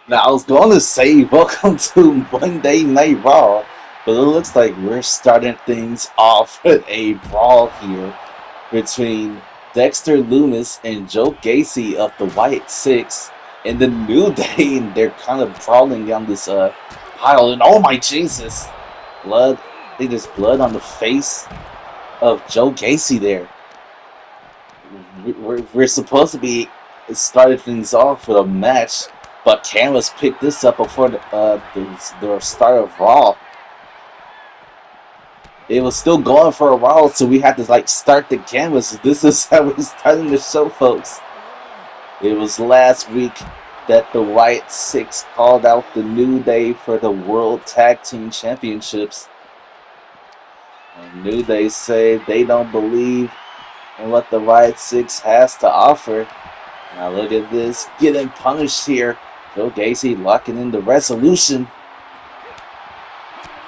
Now, I was going to say welcome to Monday Night Raw, but it looks like we're starting things off with a brawl here between Dexter Loomis and Joe Gacy of the White Six and the New Day, and they're kind of brawling down this pile. And oh my Jesus, blood! I think there's blood on the face of Joe Gacy there. We're supposed to be started things off with a match, but Canvas picked this up before the start of Raw. It was still going for a while, so we had to like start the Canvas. This is how we're starting the show, folks. It was last week that the White Six called out the New Day for the World Tag Team Championships. And New Day say they don't believe in what the White Six has to offer. Now look at this, getting punished here. Joe Gacy locking in the resolution.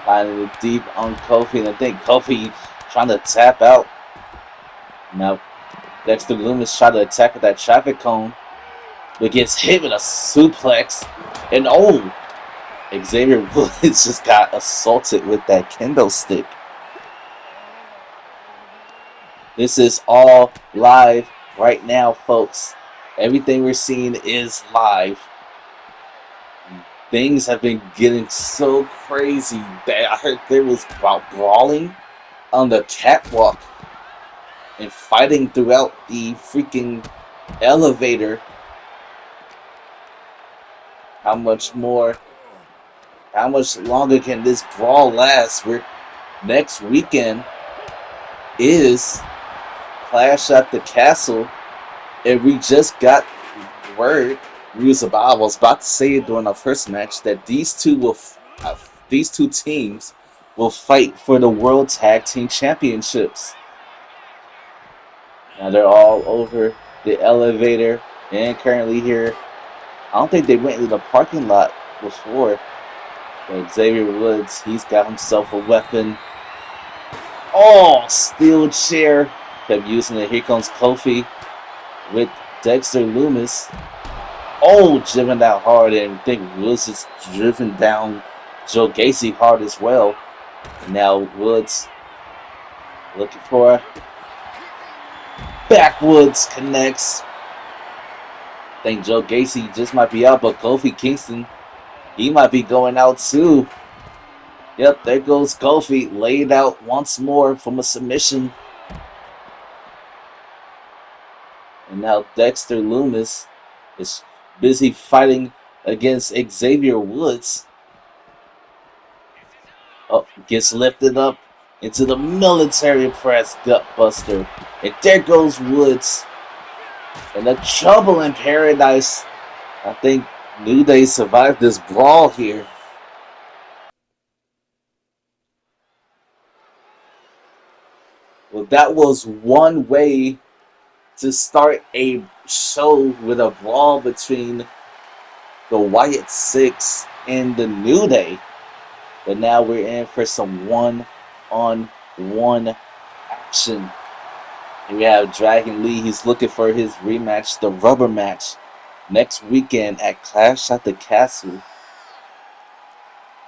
Finding it deep on Kofi, and I think Kofi trying to tap out. Now Dexter Loomis trying to attack with that traffic cone, but gets hit with a suplex. And oh, Xavier Woods just got assaulted with that kendo stick. This is all live right now, folks. Everything we're seeing is live. Things have been getting so crazy that I heard there was about brawling on the catwalk and fighting throughout the freaking elevator. How much longer can this brawl last? Next weekend is Clash at the Castle, and we just got word. I was about to say it during our first match that these two teams will fight for the World Tag Team Championships. Now they're all over the elevator and currently here. I don't think they went into the parking lot before. But Xavier Woods, he's got himself a weapon. Oh, steel chair. Kept using it. Here comes Kofi with Dexter Loomis. Oh, driven down hard, and I think Woods is driven down Joe Gacy hard as well. And now Woods looking for a backwoods connects. I think Joe Gacy just might be out, but Kofi Kingston, he might be going out too. Yep, there goes Kofi, laid out once more from a submission. And now Dexter Loomis is busy fighting against Xavier Woods. Oh, gets lifted up into the military press gutbuster. And there goes Woods. And the trouble in paradise. I think New Day survived this brawl here. Well, that was one way to start a show with a brawl between the Wyatt Six and the New Day. But now we're in for some one-on-one action. And we have Dragon Lee. He's looking for his rematch, the rubber match, next weekend at Clash at the Castle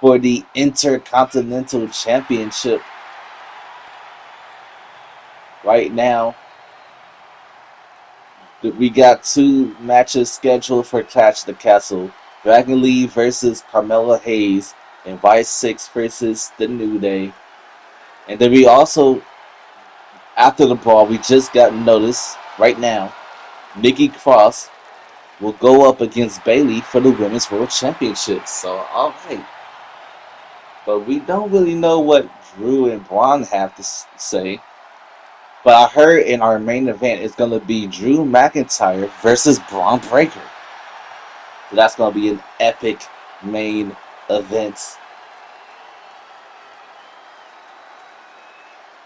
for the Intercontinental Championship. Right now, we got two matches scheduled for Clash at the Castle. Dragon Lee versus Carmella Hayes and Vice 6 versus the New Day. And then we also, after the brawl, we just got notice right now, Nikki Cross will go up against Bayley for the Women's World Championship. So, alright. But we don't really know what Drew and Braun have to say. But I heard in our main event it's going to be Drew McIntyre versus Braun Breaker. So that's going to be an epic main event.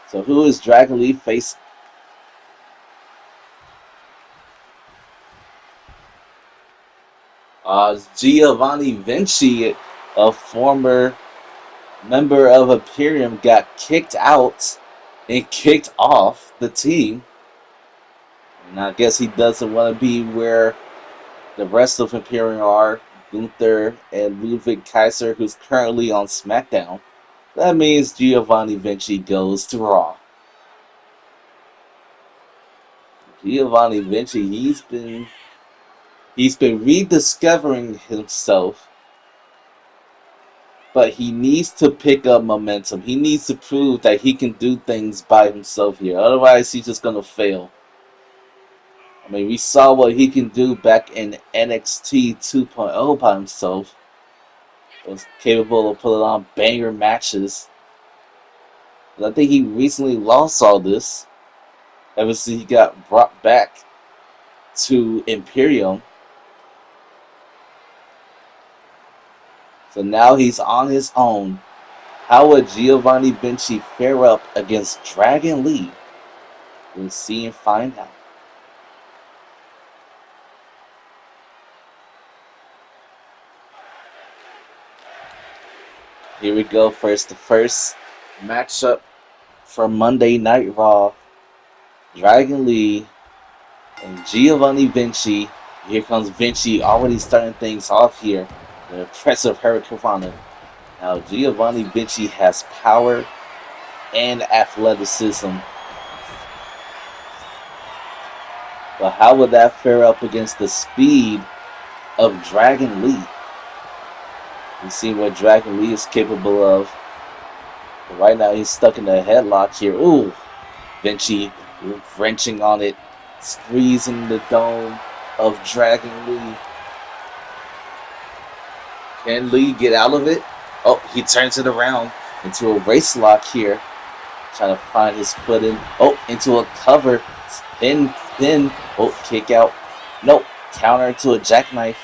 So who is Dragon Lee facing? Giovanni Vinci, a former member of Imperium, got kicked out and kicked off the team. And I guess he doesn't want to be where the rest of Imperium are. Gunther and Ludwig Kaiser, who's currently on SmackDown. That means Giovanni Vinci goes to Raw. Giovanni Vinci, he's been rediscovering himself, but he needs to pick up momentum. He needs to prove that he can do things by himself here. Otherwise, he's just gonna fail. I mean, we saw what he can do back in NXT 2.0 by himself. He was capable of putting on banger matches. But I think he recently lost all this ever since he got brought back to Imperium. So now he's on his own. How would Giovanni Vinci fare up against Dragon Lee? We'll see and find out. Here we go. The first matchup for Monday Night Raw. Dragon Lee and Giovanni Vinci. Here comes Vinci already starting things off here. The impressive Hurricanrana. Now Giovanni Vinci has power and athleticism. But how would that fare up against the speed of Dragon Lee? We see what Dragon Lee is capable of. But right now he's stuck in a headlock here. Ooh, Vinci wrenching on it, squeezing the dome of Dragon Lee. Can Lee get out of it? Oh, he turns it around into a race lock here. Trying to find his footing. Oh, into a cover. Pin. Oh, kick out. Nope. Counter to a jackknife.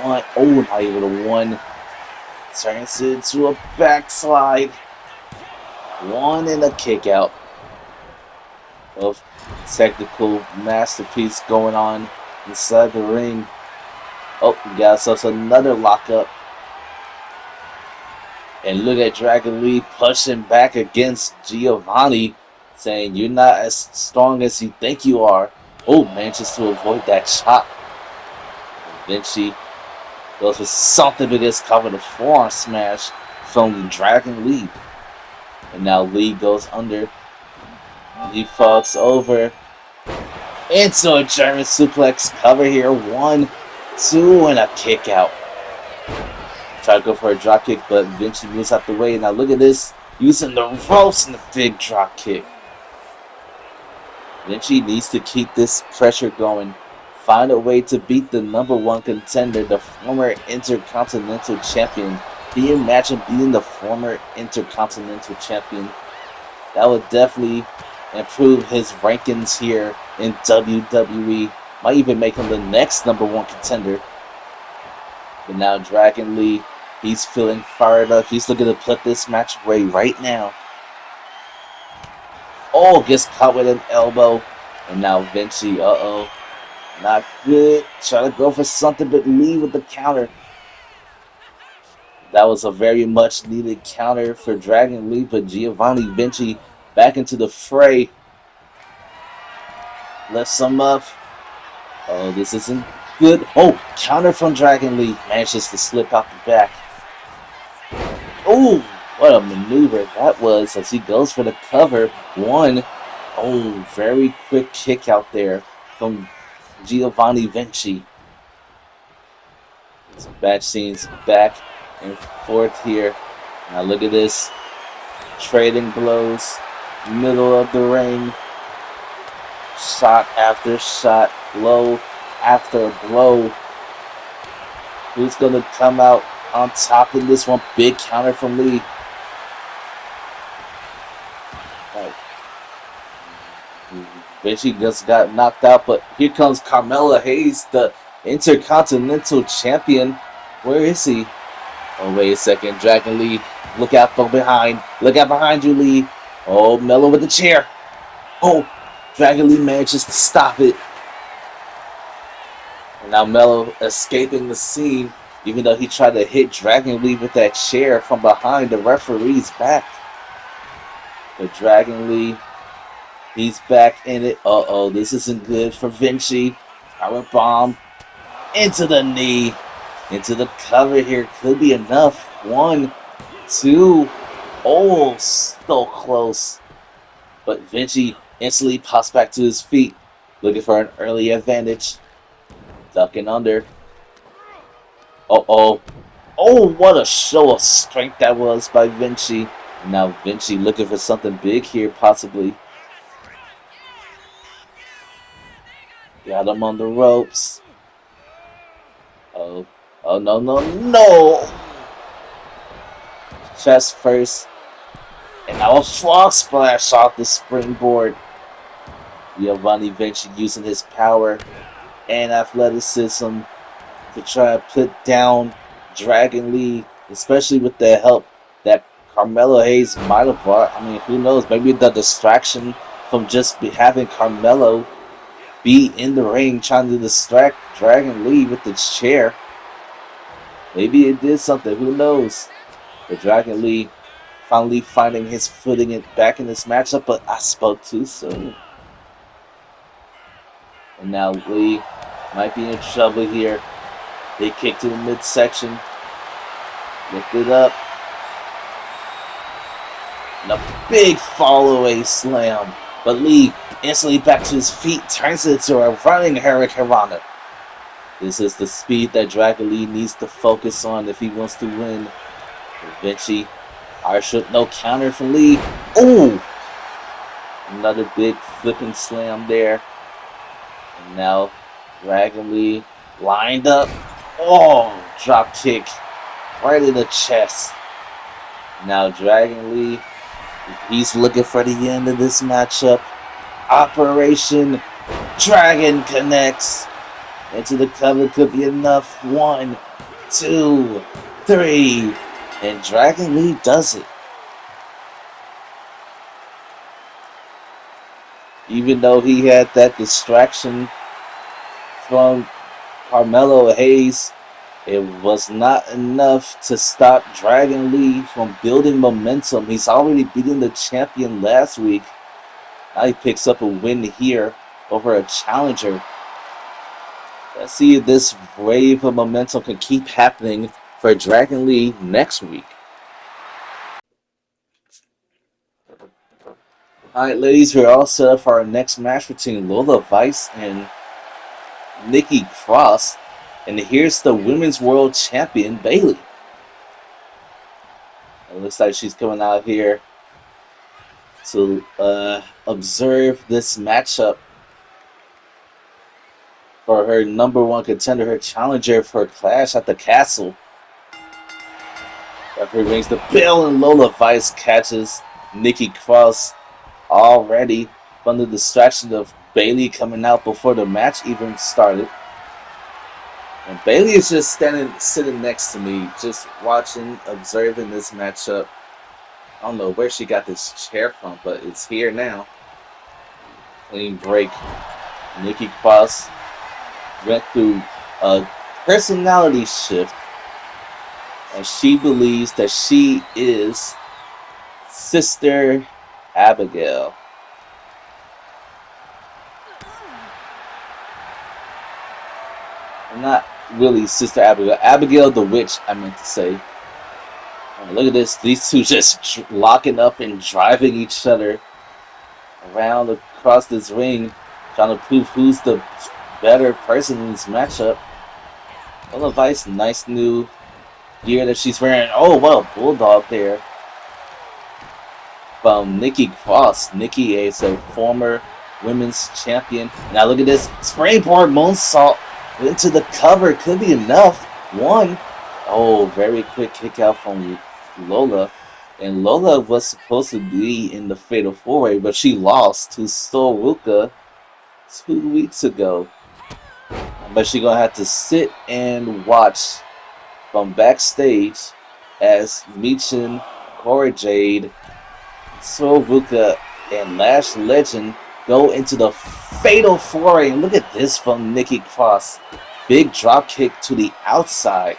One. Oh, not even a one. Turns it into a backslide. One and a kick out. Of technical masterpiece going on inside the ring. Oh, we got ourselves another lockup. And look at Dragon Lee pushing back against Giovanni, saying, "You're not as strong as you think you are." Oh, manages to avoid that chop. Vinci goes for something but gets covered a forearm smash from Dragon Lee. And now Lee goes under. He falls over into a German suplex cover here. 1, 2, and a kick out. Try to go for a drop kick, but Vinci moves out the way. Now look at this, using the ropes and the big drop kick. Vinci needs to keep this pressure going. Find a way to beat the #1 contender, the former Intercontinental Champion. Can you imagine beating the former Intercontinental Champion? That would definitely improve his rankings here in WWE. Might even make him the next #1 contender. But now Dragon Lee, he's feeling fired up. He's looking to put this match away right now. Oh, gets caught with an elbow. And now Vinci, not good. Try to go for something, but Lee with the counter. That was a very much needed counter for Dragon Lee, but Giovanni Vinci back into the fray. Lifts him up. Oh, this isn't good. Oh, counter from Dragon Lee. Manages to slip out the back. Oh, what a maneuver that was as he goes for the cover. 1. Oh, very quick kick out there from Giovanni Vinci. This match scenes back and forth here. Now look at this. Trading blows. Middle of the ring. Shot after shot. Blow after blow. Who's going to come out on top in this one? Big counter from Lee. Vinci just got knocked out, but here comes Carmella Hayes, the Intercontinental Champion. Where is he? Oh, wait a second. Dragon Lee, look out from behind. Look out behind you, Lee. Oh, Mello with the chair. Oh, Dragon Lee manages to stop it. And now Mello escaping the scene, even though he tried to hit Dragon Lee with that chair from behind the referee's back. But Dragon Lee, he's back in it. This isn't good for Vinci. Power bomb into the knee. Into the cover here. Could be enough. 1, 2. Oh, so close. But Vinci instantly pops back to his feet, looking for an early advantage. Ducking under. Uh-oh. Oh, what a show of strength that was by Vinci. Now Vinci looking for something big here, possibly. Got him on the ropes. Oh, oh no, no, no! Chest first. And now a frog splash off the springboard. Giovanni Vinci using his power and athleticism to try and put down Dragon Lee, especially with the help that Carmelo Hayes might have brought. I mean, who knows? Maybe the distraction from just having Carmelo be in the ring trying to distract Dragon Lee with the chair. Maybe it did something. Who knows? But Dragon Lee finally finding his footing back in this matchup, but I spoke too soon. And now Lee might be in trouble here. They kick to the midsection. Lift it up. And a big fall-away slam. But Lee instantly back to his feet, turns it into a running hurricanrana. This is the speed that Dragon Lee needs to focus on if he wants to win. Vinci, no counter from Lee. Ooh! Another big flipping slam there. And now Dragon Lee lined up. Oh! Drop kick right in the chest. Now Dragon Lee, he's looking for the end of this matchup. Operation Dragon connects. Into the cover, could be enough. 1, 2, 3. And Dragon Lee does it. Even though he had that distraction from Carmelo Hayes, it was not enough to stop Dragon Lee from building momentum. He's already beaten the champion last week. Now he picks up a win here over a challenger. Let's see if this wave of momentum can keep happening for Dragon Lee next week. Alright, ladies, we're all set up for our next match between Lola Vice and Nikki Cross. And here's the Women's World Champion, Bayley. It looks like she's coming out here to observe this matchup for her #1 contender, her challenger for Clash at the Castle. Referee rings the bell and Lola Vice catches Nikki Cross already from the distraction of Bayley coming out before the match even started. And Bayley is just sitting next to me, just watching, observing this matchup. I don't know where she got this chair from, but it's here now. Clean break. Nikki Cross went through a personality shift, and she believes that she is Sister Abigail. Not really Sister Abigail. Abigail the Witch, I meant to say. Look at this. These two just locking up and driving each other around across this ring, trying to prove who's the better person in this matchup. Lola Vice, nice new gear that she's wearing. Oh, what a bulldog there. From Nikki Cross. Nikki is a former women's champion. Now look at this. Springboard moonsault into the cover. Could be enough. 1. Oh, very quick kick out from Lola. And Lola was supposed to be in the Fatal 4-Way, but she lost to Soruka 2 weeks ago. But she's going to have to sit and watch from backstage as Michin, Cora Jade, Soruka, and Lash Legend go into the Fatal 4-Way. And look at this from Nikki Cross. Big drop kick to the outside.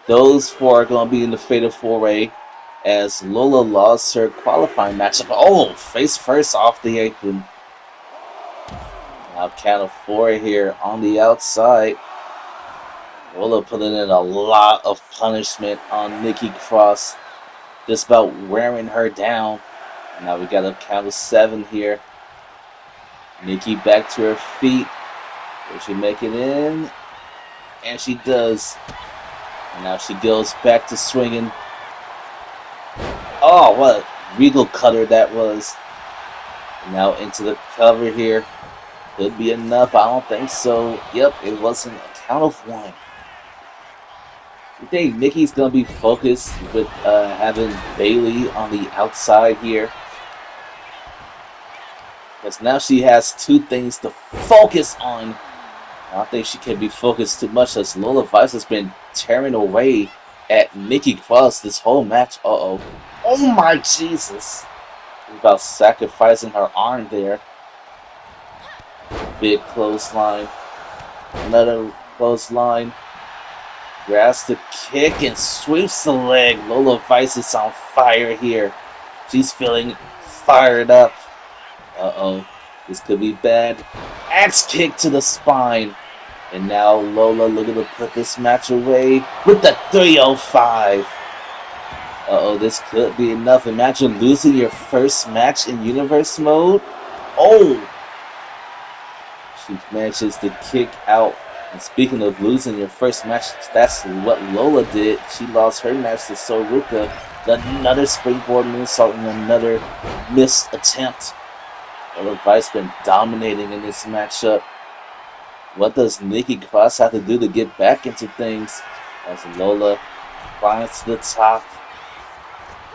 Those 4 are going to be in the Fatal 4-Way as Lola lost her qualifying matchup. Oh, face first off the apron. Now count of 4 here on the outside. Lola putting in a lot of punishment on Nikki Cross, just about wearing her down. Now we got a count of 7 here. Nikki back to her feet. Will she make it in? And she does. And now she goes back to swinging. Oh, what a regal cutter that was. And now into the cover here. Could be enough. I don't think so. Yep, it wasn't a count of 1. You think Nikki's going to be focused with having Bayley on the outside here? Because now she has 2 things to focus on. I don't think she can be focused too much as Lola Vice has been tearing away at Nikki Cross this whole match. Uh-oh. Oh my Jesus. About sacrificing her arm there. Big clothesline. Another clothesline. Grabs the kick and sweeps the leg. Lola Vice is on fire here. She's feeling fired up. Uh-oh. This could be bad. Axe kick to the spine. And now Lola looking to put this match away with the 305. Uh-oh, this could be enough. Imagine losing your first match in Universe mode. Oh! She manages to kick out. And speaking of losing your first match, that's what Lola did. She lost her match to Soruka. Another springboard moonsault and another missed attempt. Lola Vice been dominating in this matchup. What does Nikki Cross have to do to get back into things? As Lola climbs to the top.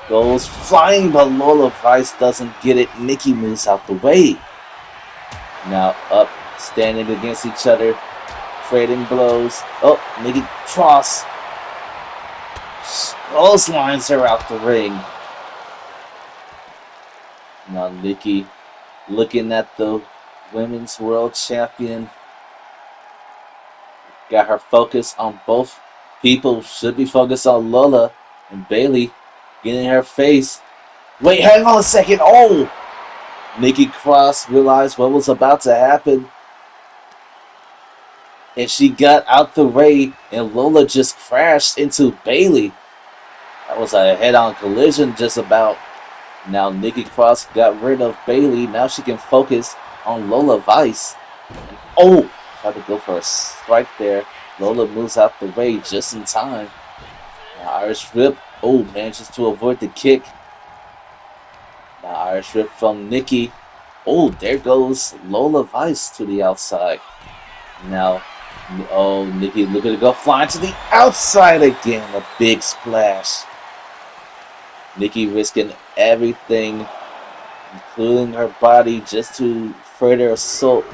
Goes flying, but Lola Vice doesn't get it. Nikki moves out the way. Now up, standing against each other. Trading blows. Oh, Nikki Cross clotheslines her out the ring. Now Nikki looking at the Women's World Champion. Got her focus on both people. Should be focused on Lola and Bayley. Getting her face. Wait, hang on a second. Oh! Nikki Cross realized what was about to happen. And she got out the way, and Lola just crashed into Bayley. That was a head-on collision just about. Now Nikki Cross got rid of Bayley. Now she can focus on Lola Vice. Oh! Tried to go for a strike there. Lola moves out the way just in time. Now Irish Whip. Oh, manages to avoid the kick. Now Irish Whip from Nikki. Oh, there goes Lola Vice to the outside. Now, oh, Nikki looking to go flying to the outside again. A big splash. Nikki risking everything, including her body, just to further assault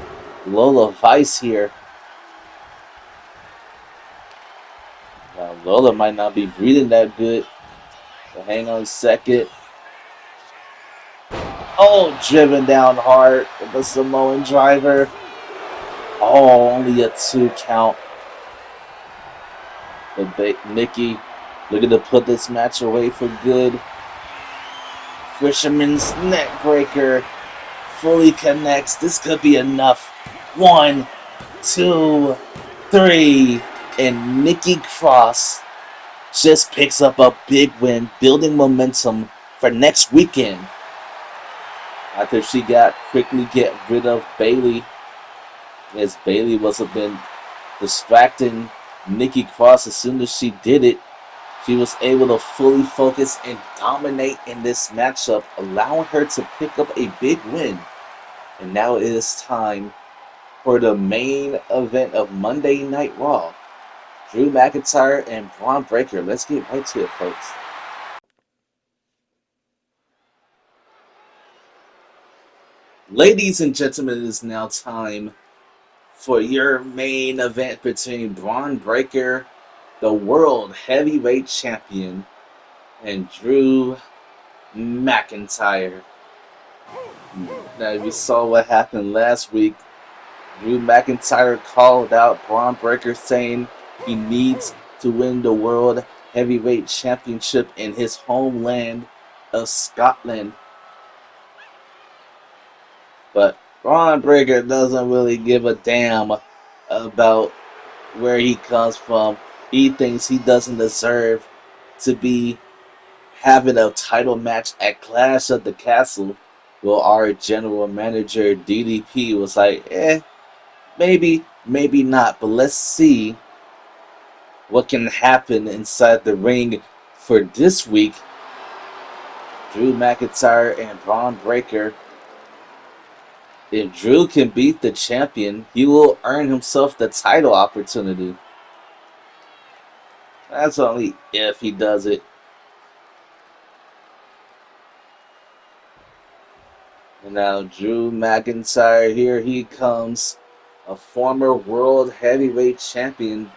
Lola Vice here. Now, Lola might not be breathing that good. So hang on a second. Oh, driven down hard with the Samoan driver. Oh, only a 2 count. But Nikki looking to put this match away for good. Fisherman's neck breaker fully connects. This could be enough. 1, 2, 3. And Nikki Cross just picks up a big win, building momentum for next weekend. After she quickly get rid of Bayley, as Bayley was been distracting Nikki Cross as soon as she did it, she was able to fully focus and dominate in this matchup, allowing her to pick up a big win. And now it is time for the main event of Monday Night Raw. Drew McIntyre and Braun Breaker. Let's get right to it, folks. Ladies and gentlemen, it is now time for your main event between Braun Breaker, the World Heavyweight Champion, and Drew McIntyre. Now, we saw what happened last week. Drew McIntyre called out Braun Breaker, saying he needs to win the World Heavyweight Championship in his homeland of Scotland. But Braun Breaker doesn't really give a damn about where he comes from. He thinks he doesn't deserve to be having a title match at Clash of the Castle. Well, our general manager DDP was like, maybe, maybe not, but let's see what can happen inside the ring for this week. Drew McIntyre and Braun Breaker. If Drew can beat the champion, he will earn himself the title opportunity. That's only if he does it. And now Drew McIntyre, here he comes, a former world heavyweight champion.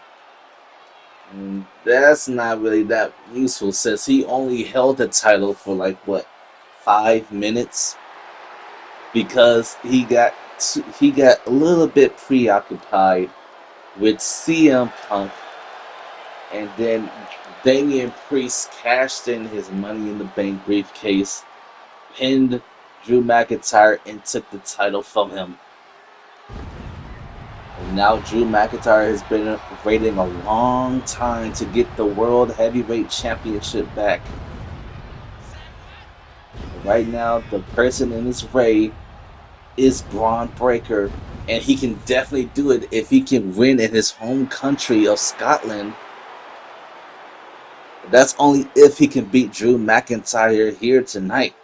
And that's not really that useful since he only held the title for like what, 5 minutes, because he got a little bit preoccupied with CM Punk, and then Damian Priest cashed in his Money in the Bank briefcase, pinned Drew McIntyre, and took the title from him. And now Drew McIntyre has been waiting a long time to get the World Heavyweight Championship back. Right now, the person in his way is Braun Breaker, and he can definitely do it if he can win in his home country of Scotland. That's only if he can beat Drew McIntyre here tonight.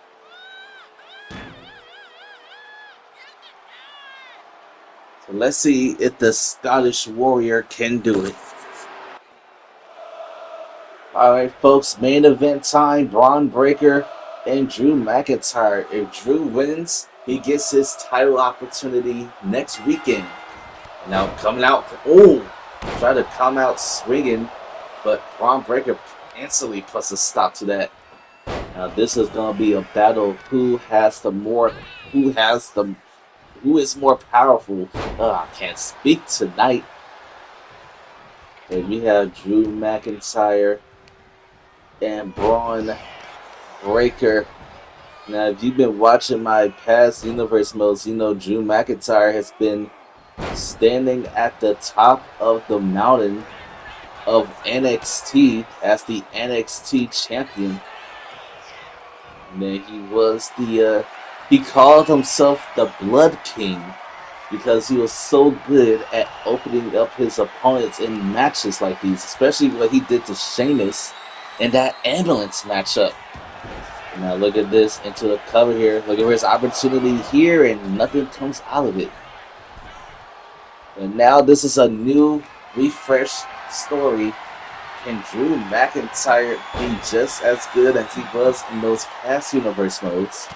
So let's see if the Scottish Warrior can do it. Alright, folks, main event time. Braun Breaker and Drew McIntyre. If Drew wins, he gets his title opportunity next weekend. Now coming out, try to come out swinging, but Braun Breaker instantly puts a stop to that. Now this is gonna be a battle. Who is more powerful? I can't speak tonight. And we have Drew McIntyre and Braun Breaker. Now, if you've been watching my past universe modes, you know Drew McIntyre has been standing at the top of the mountain of NXT as the NXT champion. And then he called himself the Blood King because he was so good at opening up his opponents in matches like these, especially what he did to Sheamus in that ambulance matchup. Now look at this, into the cover here. Look at his opportunity here, and nothing comes out of it. And now this is a new, refreshed story. Can Drew McIntyre be just as good as he was in those past universe modes?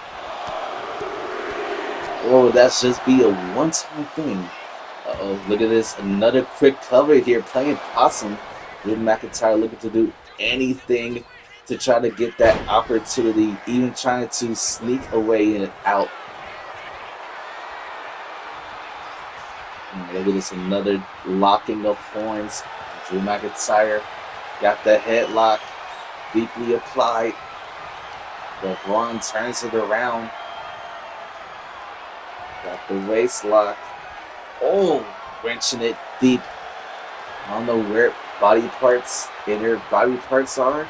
Or would that just be a one-time thing? Look at this. Another quick cover here, playing possum. Drew McIntyre looking to do anything to try to get that opportunity, even trying to sneak away and out. And look at this, another locking of horns. Drew McIntyre got the headlock deeply applied. But Braun turns it around. Got the waist lock. Wrenching it deep. I don't know where inner body parts are.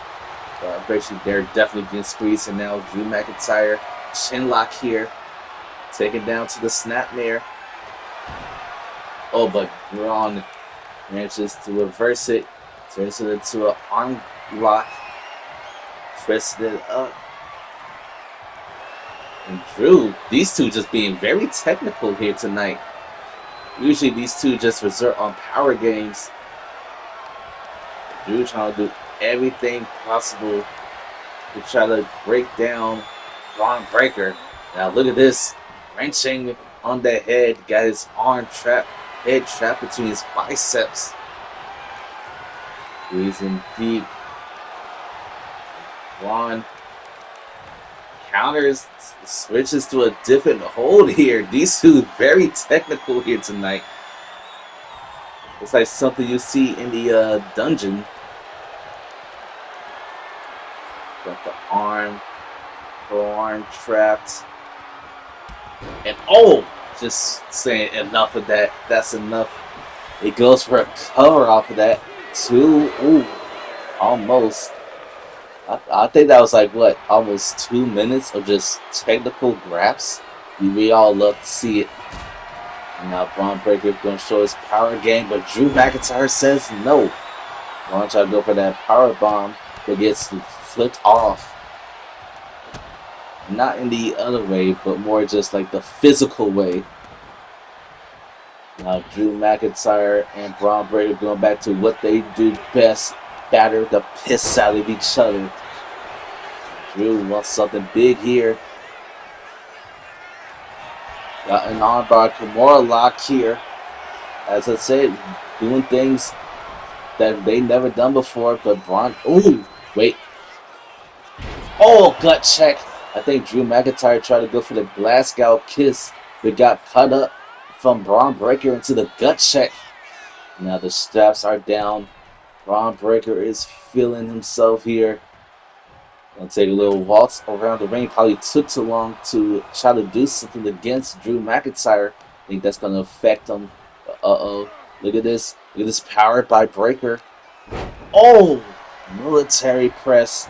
I'm pretty sure they're definitely getting squeezed. And now Drew McIntyre, chin lock here. Taken down to the snapmare. But Braun manages to reverse it. Turns it into an arm lock. Twisting it up. And Drew, these two just being very technical here tonight. Usually these two just resort on power games. Drew trying to do everything possible to try to break down Braun Breaker. Now look at this. Wrenching on the head. Got his head trapped between his biceps. Squeezing deep. Braun counters, switches to a different hold here. These two very technical here tonight. It's like something you see in the dungeon. Got the forearm trapped. And just saying enough of that. That's enough. It goes for a cover off of that. Two, ooh, almost. I think that was like what, almost 2 minutes of just technical graps. We all love to see it. And now Braun Breaker going to show his power game, but Drew McIntyre says no. Braun try to go for that power bomb, but gets flipped off. Not in the other way, but more just like the physical way. Now Drew McIntyre and Braun Breaker going back to what they do best, batter the piss out of each other. Drew wants something big here. Got an armbar Kimura lock here. As I said, doing things that they never done before, but Braun, ooh, wait. Oh, gut check. I think Drew McIntyre tried to go for the Glasgow kiss, but got cut up from Braun Breaker into the gut check. Now the straps are down. Braun Breaker is feeling himself here. Gonna take a little waltz around the ring. Probably took too long to try to do something against Drew McIntyre. I think that's gonna affect him. Uh-oh. Look at this. Look at this powered by Breaker. Oh! Military press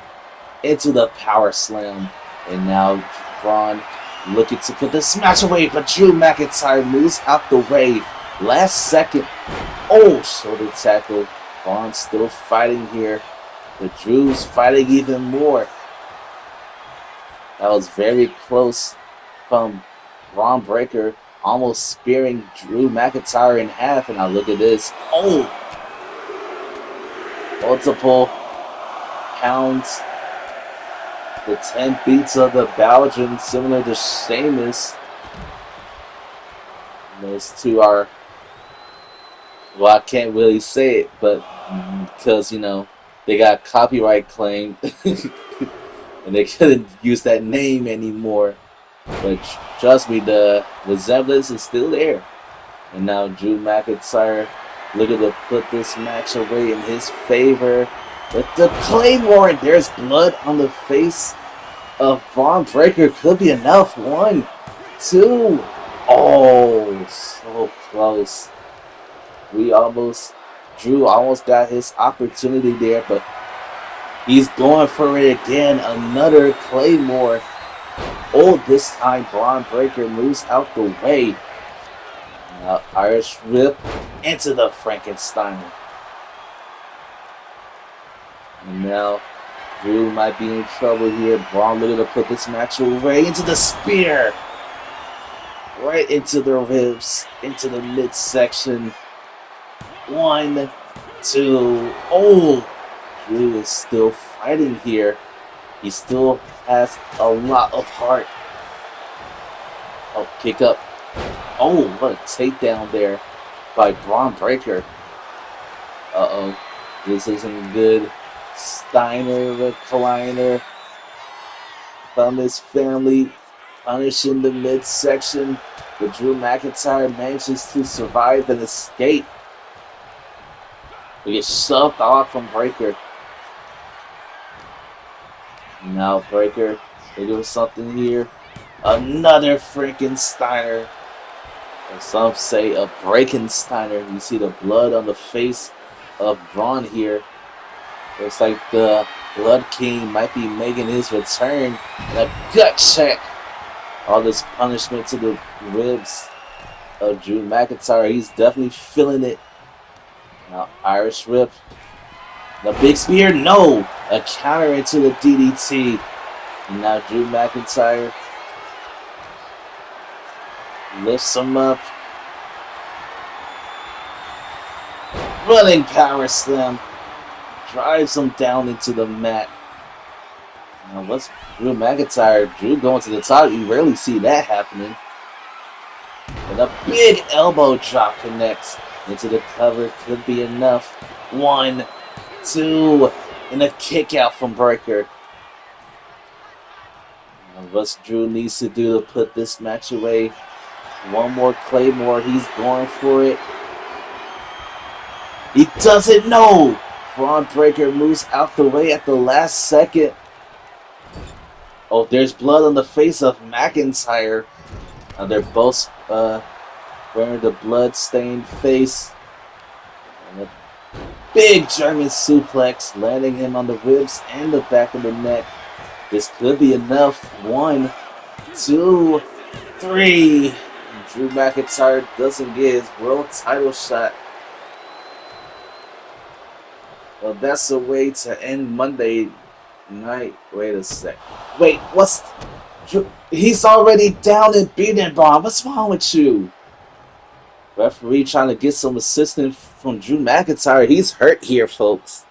into the power slam. And now Braun looking to put this match away, but Drew McIntyre moves out the way. Last second. Oh, shoulder tackle. Braun still fighting here, but Drew's fighting even more. That was very close from Braun Breaker, almost spearing Drew McIntyre in half. And now look at this. Oh! Multiple pounds. The 10 beats of the Belgian, similar to Sheamus. Those two are, well, I can't really say it, but because, you know, they got copyright claim and they couldn't use that name anymore. But trust me, the resemblance is still there. And now Drew McIntyre looking to put this match away in his favor. With the Claymore, and there's blood on the face of Braun Breaker. Could be enough. 1, 2. Oh, so close. Drew almost got his opportunity there, but he's going for it again. Another Claymore. Oh, this time Braun Breaker moves out the way. Now Irish Whip into the Frankenstein. And now Drew might be in trouble here. Braun looking to put this match away into the spear. Right into the ribs, into the midsection. 1, 2. Oh, Drew is still fighting here. He still has a lot of heart. Oh, kick up. Oh, what a takedown there by Braun Breaker. Uh-oh, this isn't good. Steiner recliner from his family, punishing the midsection, but Drew McIntyre manages to survive and escape. He gets shoved off from Breaker. Now Breaker looking for something here. Another freaking Steiner. Or some say a Breakensteiner. You see the blood on the face of Braun here. Looks like the Blood King might be making his return. And a gut check. All this punishment to the ribs of Drew McIntyre. He's definitely feeling it. Now Irish Whip. The big spear. No. A counter into the DDT. And now Drew McIntyre lifts him up. Running power slam. Drives him down into the mat. Now what's Drew McIntyre? Drew going to the top. You rarely see that happening. And a big elbow drop connects into the cover. Could be enough. 1, 2. And a kick out from Breaker. Now what Drew needs to do to put this match away. One more Claymore. He's going for it. He doesn't know. Braun Breaker moves out the way at the last second. Oh, there's blood on the face of McIntyre. They're both wearing the blood-stained face. And a big German suplex, landing him on the ribs and the back of the neck. This could be enough. 1, 2, 3. Drew McIntyre doesn't get his world title shot. Well, that's a way to end Monday night. Wait a sec. Wait, what's... He's already down and beaten, Bob. What's wrong with you? Referee trying to get some assistance from Drew McIntyre. He's hurt here, folks.